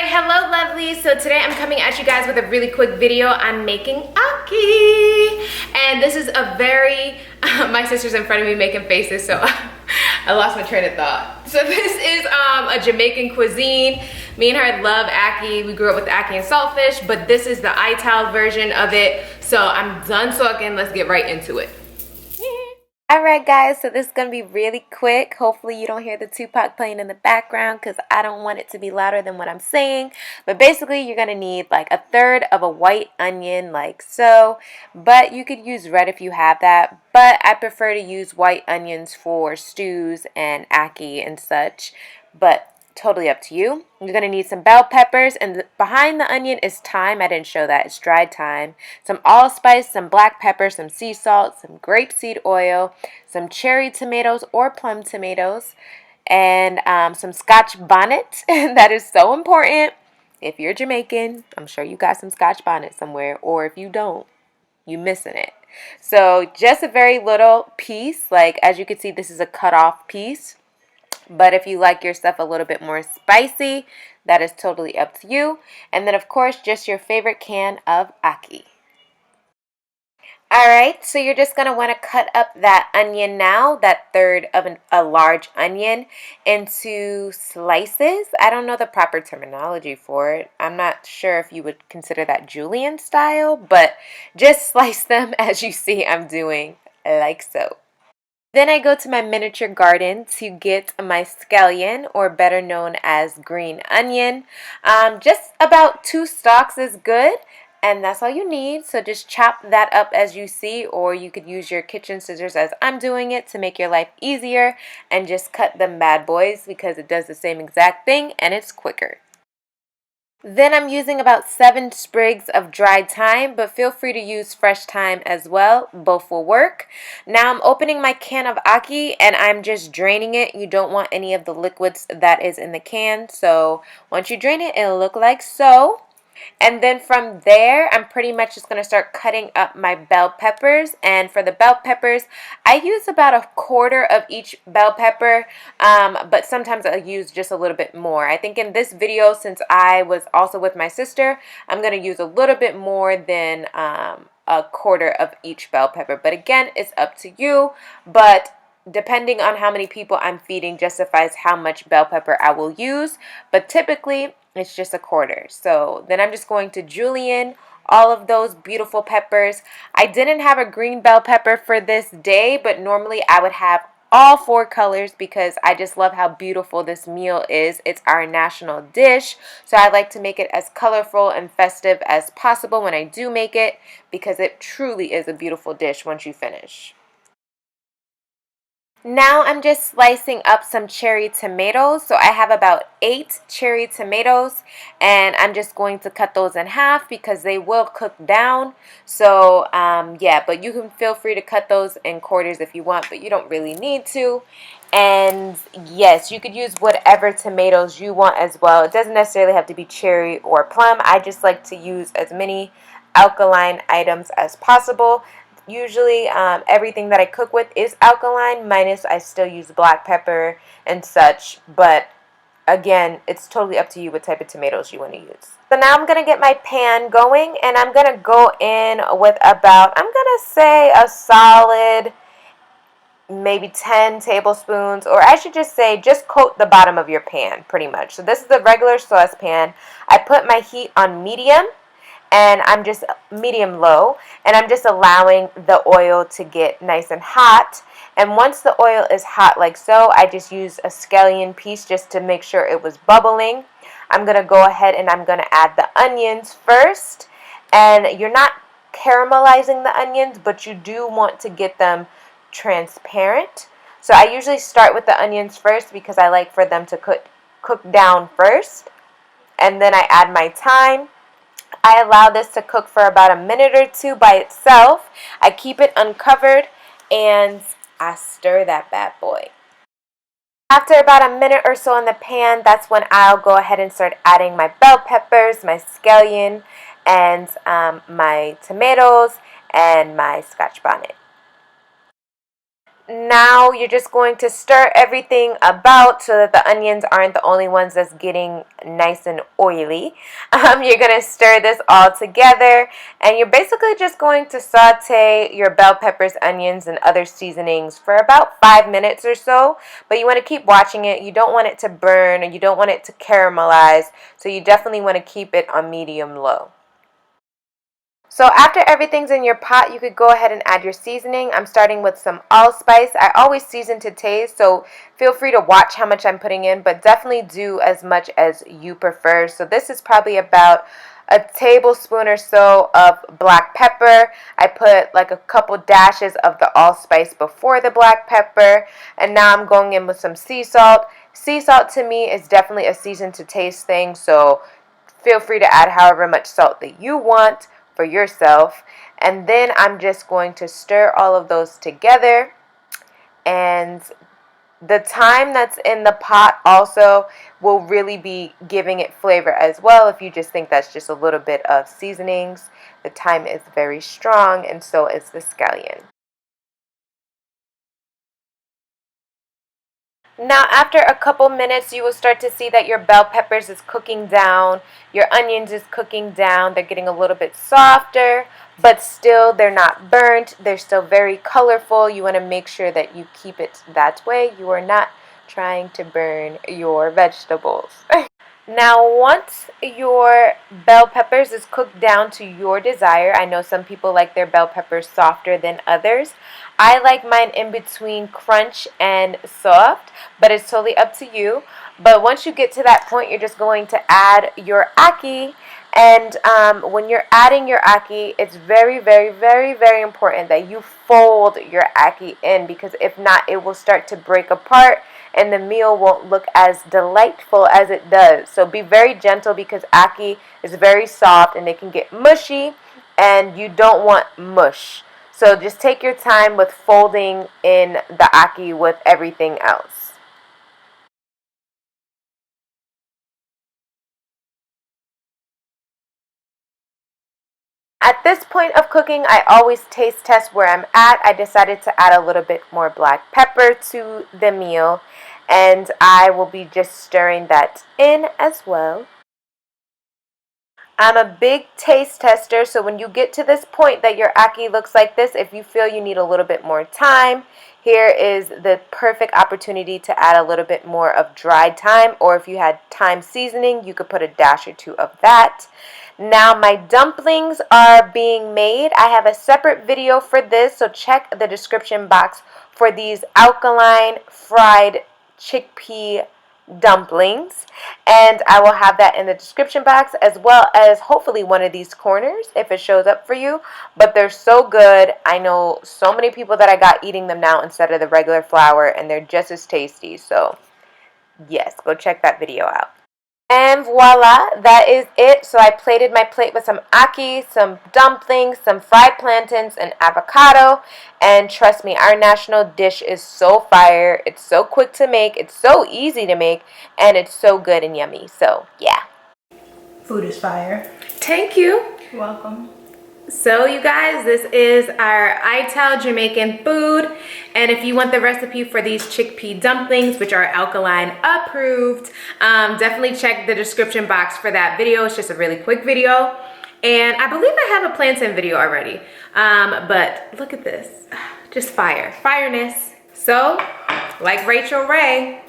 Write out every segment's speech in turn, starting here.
Hello lovelies. So today I'm coming at you guys with a really quick video. I'm making Ackee, and this is a very my sister's in front of me making faces, so I lost my train of thought. So this is a Jamaican cuisine. Me and her love Ackee. We grew up with Ackee and saltfish, but this is the Ital version of it. So I'm done talking. Let's get right into it. Alright guys, so this is going to be really quick. Hopefully you don't hear the Tupac playing in the background because I don't want it to be louder than what I'm saying. But basically you're going to need like a third of a white onion like so. But you could use red if you have that. But I prefer to use white onions for stews and Ackee and such. But totally up to you. You're going to need some bell peppers, and behind the onion is thyme. I didn't show that. It's dried thyme. Some allspice, some black pepper, some sea salt, some grapeseed oil, some cherry tomatoes or plum tomatoes, and some scotch bonnet. That is so important. If you're Jamaican, I'm sure you got some scotch bonnet somewhere, or if you don't, you're missing it. So just a very little piece. Like as you can see, this is a cut off piece. But if you like your stuff a little bit more spicy, that is totally up to you. And then, of course, just your favorite can of Ackee. Alright, so you're just going to want to cut up that onion now, that third of a large onion, into slices. I don't know the proper terminology for it. I'm not sure if you would consider that julienne style, but just slice them as you see I'm doing, like so. Then I go to my miniature garden to get my scallion, or better known as green onion. Just about 2 stalks is good, and that's all you need. So just chop that up as you see, or you could use your kitchen scissors as I'm doing it to make your life easier, and just cut them bad boys because it does the same exact thing and it's quicker. Then I'm using about 7 sprigs of dried thyme, but feel free to use fresh thyme as well. Both will work. Now I'm opening my can of Ackee and I'm just draining it. You don't want any of the liquids that is in the can. So once you drain it, it'll look like so. And then from there, I'm pretty much just going to start cutting up my bell peppers. And for the bell peppers, I use about a quarter of each bell pepper, but sometimes I use just a little bit more. I think in this video, since I was also with my sister, I'm going to use a little bit more than a quarter of each bell pepper. But again, it's up to you. But depending on how many people I'm feeding justifies how much bell pepper I will use. But typically, it's just a quarter. So then I'm just going to julienne all of those beautiful peppers. I didn't have a green bell pepper for this day, but normally I would have all 4 colors because I just love how beautiful this meal is. It's our national dish, so I like to make it as colorful and festive as possible when I do make it because it truly is a beautiful dish once you finish. Now I'm just slicing up some cherry tomatoes. So I have about 8 cherry tomatoes, and I'm just going to cut those in half because they will cook down. So yeah, but you can feel free to cut those in quarters if you want, but you don't really need to. And yes, you could use whatever tomatoes you want as well. It doesn't necessarily have to be cherry or plum. I just like to use as many alkaline items as possible. Usually everything that I cook with is alkaline, minus I still use black pepper and such, but again, it's totally up to you what type of tomatoes you want to use. So now I'm going to get my pan going, and I'm going to go in with about, I'm going to say a solid maybe 10 tablespoons, or I should just say just coat the bottom of your pan pretty much. So this is a regular saucepan. I put my heat on medium, and I'm just medium low, and I'm just allowing the oil to get nice and hot. And once the oil is hot like so, I just used a scallion piece just to make sure it was bubbling. I'm going to go ahead and I'm going to add the onions first. And you're not caramelizing the onions, but you do want to get them transparent. So I usually start with the onions first because I like for them to cook down first. And then I add my thyme. I allow this to cook for about a minute or 2 by itself. I keep it uncovered and I stir that bad boy. After about a minute or so in the pan, that's when I'll go ahead and start adding my bell peppers, my scallion, and my tomatoes, and my scotch bonnet. Now you're just going to stir everything about so that the onions aren't the only ones that's getting nice and oily. You're going to stir this all together, and you're basically just going to saute your bell peppers, onions, and other seasonings for about 5 minutes or so. But you want to keep watching it. You don't want it to burn, or you don't want it to caramelize, so you definitely want to keep it on medium low. So after everything's in your pot, you could go ahead and add your seasoning. I'm starting with some allspice. I always season to taste, so feel free to watch how much I'm putting in, but definitely do as much as you prefer. So this is probably about a tablespoon or so of black pepper. I put like a couple dashes of the allspice before the black pepper, and now I'm going in with some sea salt. Sea salt to me is definitely a season to taste thing, so feel free to add however much salt that you want for yourself. And then I'm just going to stir all of those together. And the thyme that's in the pot also will really be giving it flavor as well. If you just think that's just a little bit of seasonings, the thyme is very strong, and so is the scallion. Now after a couple minutes, you will start to see that your bell peppers is cooking down, your onions is cooking down. They're getting a little bit softer, but still they're not burnt. They're still very colorful. You want to make sure that you keep it that way. You are not trying to burn your vegetables. Now, once your bell peppers is cooked down to your desire, I know some people like their bell peppers softer than others. I like mine in between crunch and soft, but it's totally up to you. But once you get to that point, you're just going to add your ackee. And when you're adding your ackee, it's very, very, very, very important that you fold your ackee in, because if not, it will start to break apart and the meal won't look as delightful as it does. So be very gentle, because ackee is very soft and it can get mushy, and you don't want mush. So just take your time with folding in the ackee with everything else. At this point of cooking, I always taste test where I'm at. I decided to add a little bit more black pepper to the meal, and I will be just stirring that in as well. I'm a big taste tester, so when you get to this point that your ackee looks like this, if you feel you need a little bit more time, here is the perfect opportunity to add a little bit more of dried thyme, or if you had thyme seasoning, you could put a dash or two of that. Now my dumplings are being made. I have a separate video for this, so check the description box for these alkaline fried chickpea dumplings, and I will have that in the description box, as well as hopefully one of these corners if it shows up for you. But they're so good. I know so many people that I got eating them now instead of the regular flour, and they're just as tasty. So yes, go check that video out. And voila, that is it. So I plated my plate with some ackee, some dumplings, some fried plantains, and avocado. And trust me, our national dish is so fire. It's so quick to make. It's so easy to make. And it's so good and yummy. So yeah. Food is fire. Thank you. You're welcome. So you guys, this is our Ital Jamaican food, and if you want the recipe for these chickpea dumplings, which are Alkaline approved, definitely check the description box for that video. It's just a really quick video, and I believe I have a plantain video already, but look at this, just fire, fireness. So, like Rachel Ray.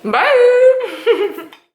Bye.